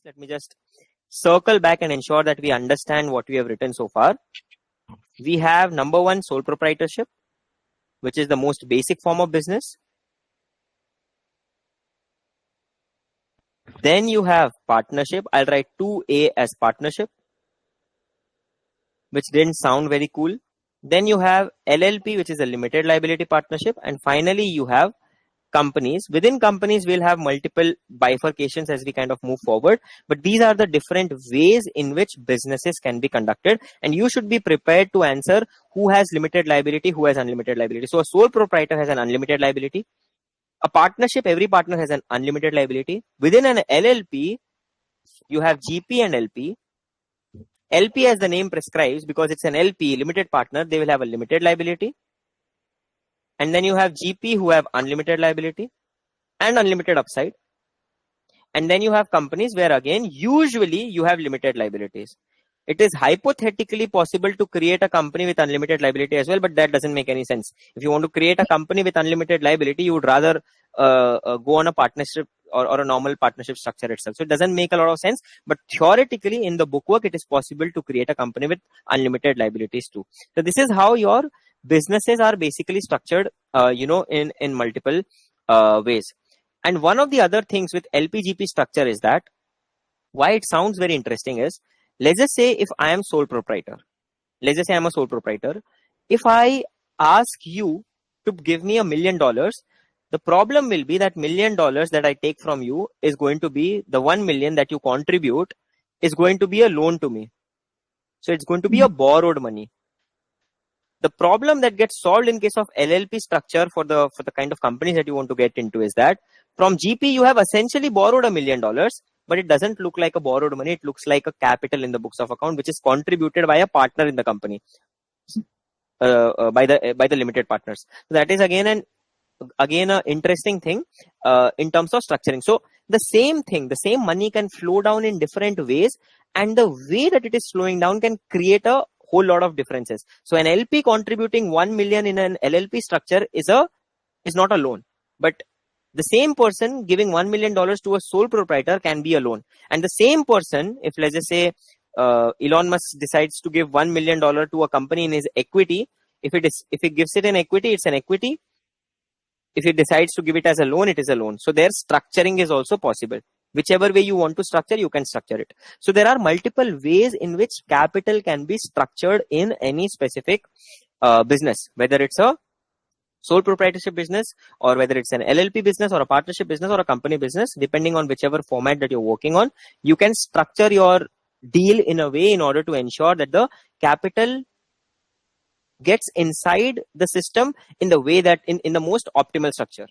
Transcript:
Let me just circle back and ensure that we understand what we have written so far. We have number one, sole proprietorship, which is the most basic form of business. Then you have partnership. I'll write 2A as partnership, which didn't sound very cool. Then you have LLP, which is a limited liability partnership. And finally, you have companies. Within companies, we'll have multiple bifurcations as we kind of move forward. But these are the different ways in which businesses can be conducted. And you should be prepared to answer who has limited liability, who has unlimited liability. So a sole proprietor has an unlimited liability. A partnership, every partner has an unlimited liability. Within an LLP, you have GP and LP. LP, as the name prescribes, because it's an LP, limited partner, they will have a limited liability. And then you have GP who have unlimited liability and unlimited upside. And then you have companies where again, usually you have limited liabilities. It is hypothetically possible to create a company with unlimited liability as well, but that doesn't make any sense. If you want to create a company with unlimited liability, you would rather go on a partnership or a normal partnership structure itself. So it doesn't make a lot of sense, but theoretically in the bookwork, it is possible to create a company with unlimited liabilities too. So this is how your businesses are basically structured, in multiple ways. And one of the other things with LPGP structure is that why it sounds very interesting is, let's just say if I am sole proprietor, let's just say I'm a sole proprietor. If I ask you to give me $1 million, the problem will be that $1 million that I take from you is going to be the 1 million that you contribute is going to be a loan to me. So it's going to be a borrowed money. The problem that gets solved in case of LLP structure for the kind of companies that you want to get into is that from GP, you have essentially borrowed $1 million, but it doesn't look like a borrowed money. It looks like a capital in the books of account, which is contributed by a partner in the company, by the limited partners. So that is again an interesting thing in terms of structuring. So the same thing, the same money can flow down in different ways, and the way that it is flowing down can create a whole lot of differences. So an LP contributing 1 million in an LLP structure is not a loan, but the same person giving $1 million to a sole proprietor can be a loan. And the same person, if let's just say Elon Musk decides to give $1 million to a company in his equity, if he gives it in equity, it's an equity. If he decides to give it as a loan, it is a loan. So their structuring is also possible. Whichever way you want to structure, you can structure it. So there are multiple ways in which capital can be structured in any specific business, whether it's a sole proprietorship business or whether it's an LLP business or a partnership business or a company business, depending on whichever format that you're working on, you can structure your deal in a way in order to ensure that the capital gets inside the system in the way that in the most optimal structure.